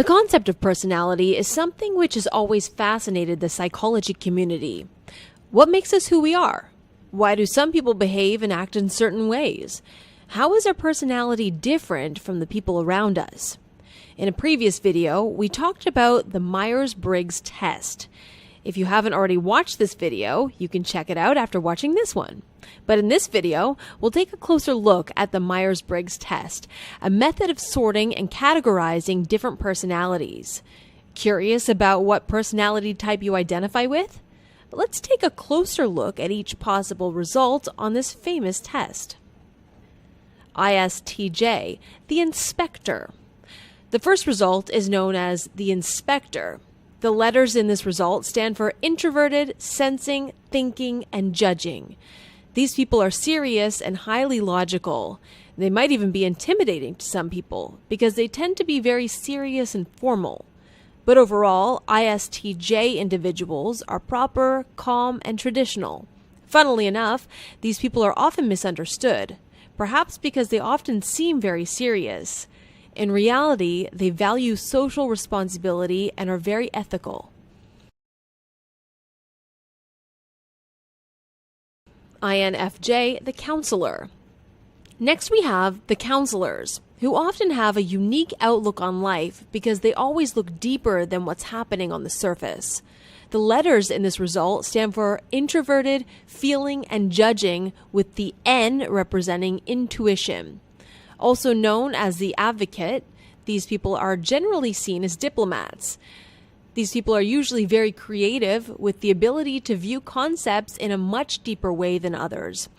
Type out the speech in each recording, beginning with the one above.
The concept of personality is something which has always fascinated the psychology community. What makes us who we are? Why do some people behave and act in certain ways? How is our personality different from the people around us? In a previous video, we talked about the Myers-Briggs test. If you haven't already watched this video, you can check it out after watching this one. But in this video, we'll take a closer look at the Myers-Briggs test, a method of sorting and categorizing different personalities. Curious about what personality type you identify with? Let's take a closer look at each possible result on this famous test. ISTJ, the inspector. The first result is known as the inspector. The letters in this result stand for introverted, sensing, thinking, and judging. These people are serious and highly logical. They might even be intimidating to some people because they tend to be very serious and formal. But overall, ISTJ individuals are proper, calm, and traditional. Funnily enough, these people are often misunderstood, perhaps because they often seem very serious. In reality, they value social responsibility and are very ethical. INFJ, the counselor. Next we have the counselors, who often have a unique outlook on life because they always look deeper than what's happening on the surface. The letters in this result stand for introverted, feeling, and judging, with the N representing intuition. Also known as the advocate, these people are generally seen as diplomats. These people are usually very creative with the ability to view concepts in a much deeper way than others,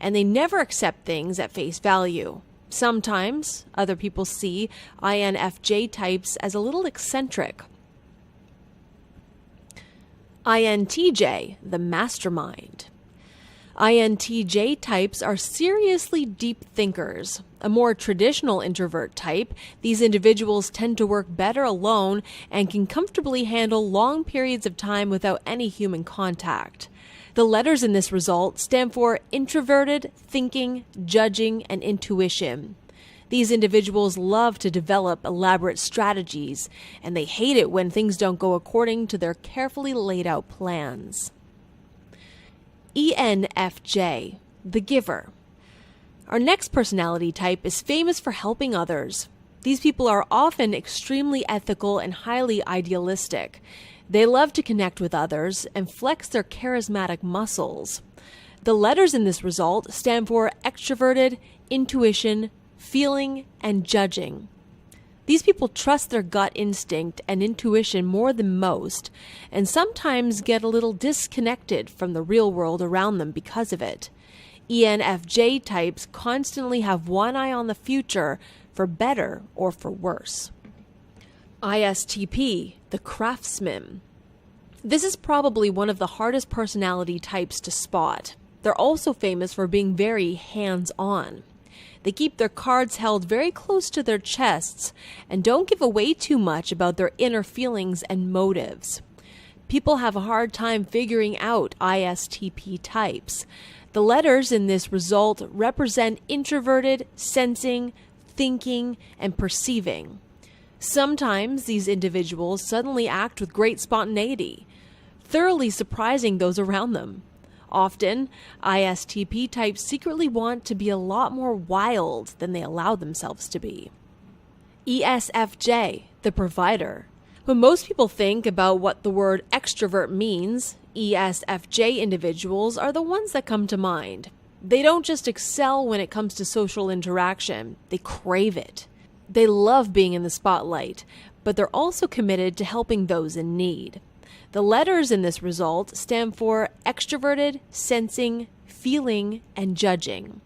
and they never accept things at face value. Sometimes other people see INFJ types as a little eccentric. INTJ, the mastermind. INTJ types are seriously deep thinkers. A more traditional introvert type, these individuals tend to work better alone and can comfortably handle long periods of time without any human contact. The letters in this result stand for introverted, thinking, judging, and intuition. These individuals love to develop elaborate strategies, and they hate it when things don't go according to their carefully laid out plans. ENFJ, the giver. Our next personality type is famous for helping others. These people are often extremely ethical and highly idealistic. They love to connect with others and flex their charismatic muscles. The letters in this result stand for extroverted, intuition, feeling, and judging. These people trust their gut instinct and intuition more than most, and sometimes get a little disconnected from the real world around them because of it. ENFJ types constantly have one eye on the future, for better or for worse. ISTP, the craftsman. This is probably one of the hardest personality types to spot. They're also famous for being very hands-on. They keep their cards held very close to their chests and don't give away too much about their inner feelings and motives. People have a hard time figuring out ISTP types. The letters in this result represent introverted, sensing, thinking, and perceiving. Sometimes these individuals suddenly act with great spontaneity, thoroughly surprising those around them. Often, ISTP types secretly want to be a lot more wild than they allow themselves to be. ESFJ, the provider. When most people think about what the word extrovert means, ESFJ individuals are the ones that come to mind. They don't just excel when it comes to social interaction, they crave it. They love being in the spotlight, but they're also committed to helping those in need. The letters in this result stand for extroverted, sensing, feeling, and judging.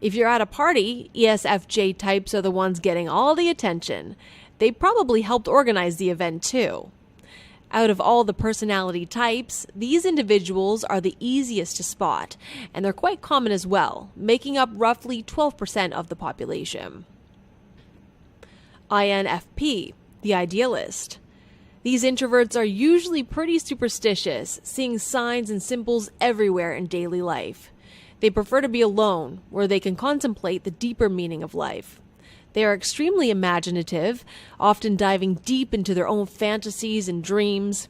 If you're at a party, ESFJ types are the ones getting all the attention. They probably helped organize the event too. Out of all the personality types, these individuals are the easiest to spot, and they're quite common as well, making up roughly 12% of the population. INFP, the idealist. These introverts are usually pretty superstitious, seeing signs and symbols everywhere in daily life. They prefer to be alone, where they can contemplate the deeper meaning of life. They are extremely imaginative, often diving deep into their own fantasies and dreams.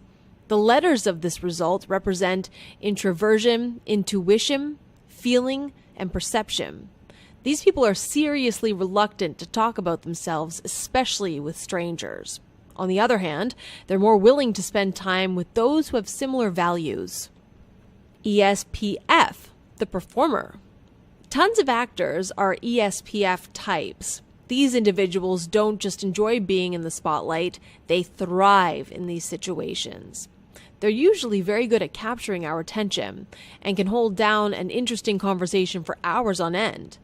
The letters of this result represent introversion, intuition, feeling, and perception. These people are seriously reluctant to talk about themselves, especially with strangers. On the other hand, they're more willing to spend time with those who have similar values. ESPF, the performer. Tons of actors are ESPF types. These individuals don't just enjoy being in the spotlight, they thrive in these situations. They're usually very good at capturing our attention and can hold down an interesting conversation for hours on end.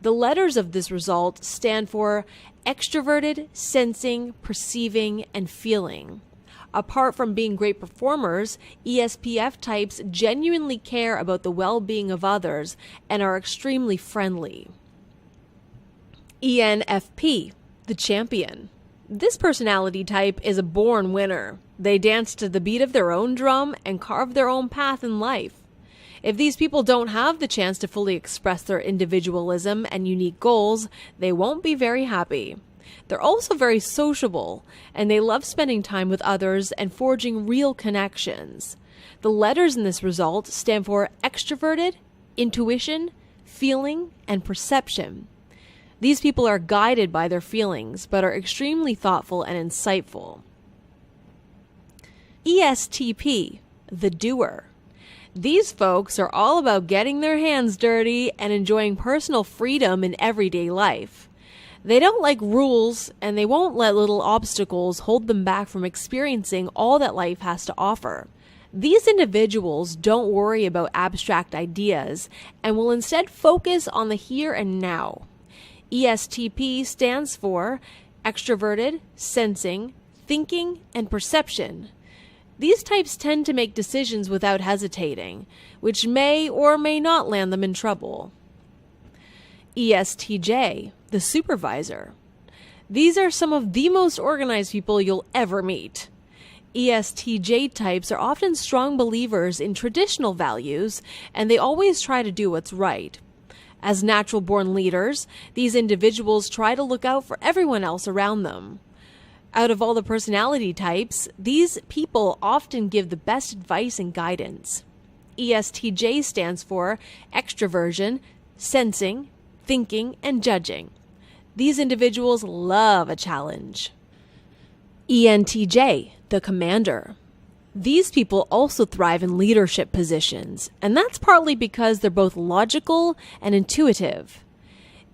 The letters of this result stand for extroverted, sensing, perceiving, and feeling. Apart from being great performers, ESPF types genuinely care about the well-being of others and are extremely friendly. ENFP, the champion. This personality type is a born winner. They dance to the beat of their own drum and carve their own path in life. If these people don't have the chance to fully express their individualism and unique goals, they won't be very happy. They're also very sociable, and they love spending time with others and forging real connections. The letters in this result stand for extroverted, intuition, feeling, and perception. These people are guided by their feelings, but are extremely thoughtful and insightful. ESTP, the doer. These folks are all about getting their hands dirty and enjoying personal freedom in everyday life. They don't like rules, and they won't let little obstacles hold them back from experiencing all that life has to offer. These individuals don't worry about abstract ideas and will instead focus on the here and now. ESTP stands for extroverted, sensing, thinking, and perception. These types tend to make decisions without hesitating, which may or may not land them in trouble. ESTJ, the supervisor. These are some of the most organized people you'll ever meet. ESTJ types are often strong believers in traditional values, and they always try to do what's right. As natural-born leaders, these individuals try to look out for everyone else around them. Out of all the personality types, these people often give the best advice and guidance. ESTJ stands for extroversion, sensing, thinking, and judging. These individuals love a challenge. ENTJ, the commander. These people also thrive in leadership positions, and that's partly because they're both logical and intuitive.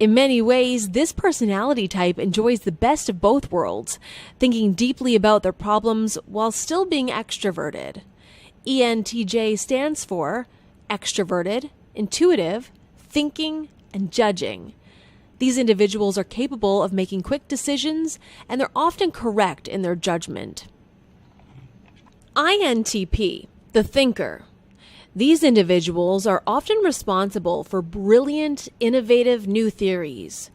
In many ways, this personality type enjoys the best of both worlds, thinking deeply about their problems while still being extroverted. ENTJ stands for extroverted, intuitive, thinking, and judging. These individuals are capable of making quick decisions, and they're often correct in their judgment. INTP, the thinker. These individuals are often responsible for brilliant, innovative new theories.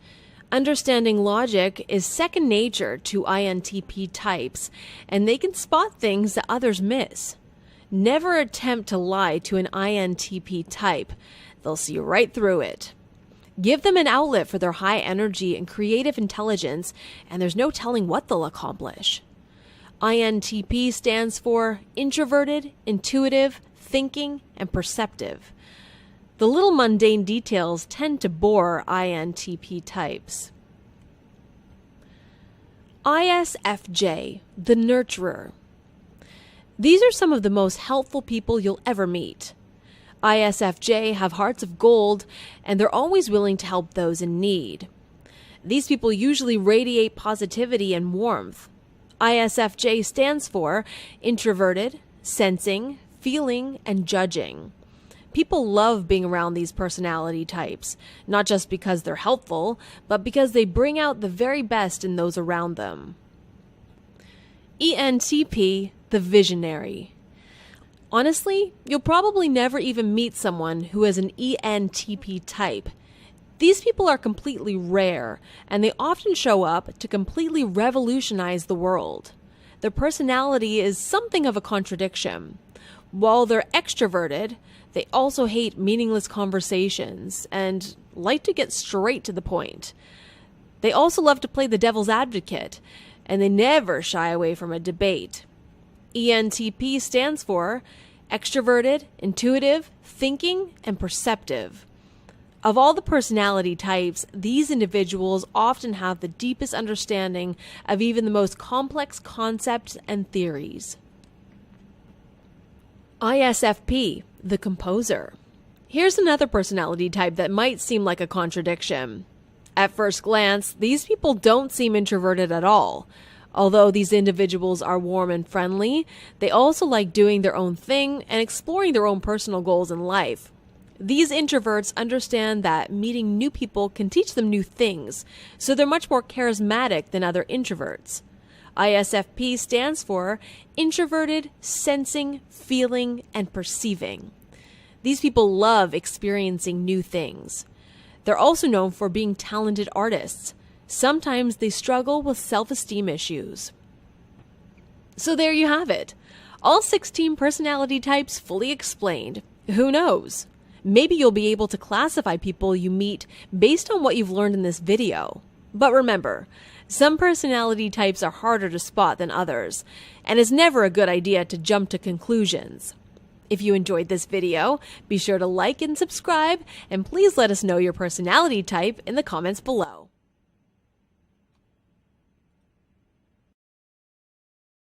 Understanding logic is second nature to INTP types, and they can spot things that others miss. Never attempt to lie to an INTP type. They'll see right through it. Give them an outlet for their high energy and creative intelligence, and there's no telling what they'll accomplish. INTP stands for introverted, intuitive, thinking, and perceptive. The little mundane details tend to bore INTP types. ISFJ, the nurturer. These are some of the most helpful people you'll ever meet. ISFJ have hearts of gold, and they're always willing to help those in need. These people usually radiate positivity and warmth. ISFJ stands for introverted, sensing, feeling, and judging. People love being around these personality types, not just because they're helpful, but because they bring out the very best in those around them. ENTP, the visionary. Honestly, you'll probably never even meet someone who is an ENTP type. These people are completely rare, and they often show up to completely revolutionize the world. Their personality is something of a contradiction. While they're extroverted, they also hate meaningless conversations and like to get straight to the point. They also love to play the devil's advocate, and they never shy away from a debate. ENTP stands for extroverted, intuitive, thinking, and perceptive. Of all the personality types, these individuals often have the deepest understanding of even the most complex concepts and theories. ISFP, the composer. Here's another personality type that might seem like a contradiction. At first glance, these people don't seem introverted at all. Although these individuals are warm and friendly, they also like doing their own thing and exploring their own personal goals in life. These introverts understand that meeting new people can teach them new things, so they're much more charismatic than other introverts. ISFP stands for introverted, sensing, feeling, and perceiving. These people love experiencing new things. They're also known for being talented artists. Sometimes they struggle with self-esteem issues. So there you have it. All 16 personality types fully explained. Who knows? Maybe you'll be able to classify people you meet based on what you've learned in this video. But remember, some personality types are harder to spot than others, and it's never a good idea to jump to conclusions. If you enjoyed this video, be sure to like and subscribe, and please let us know your personality type in the comments below.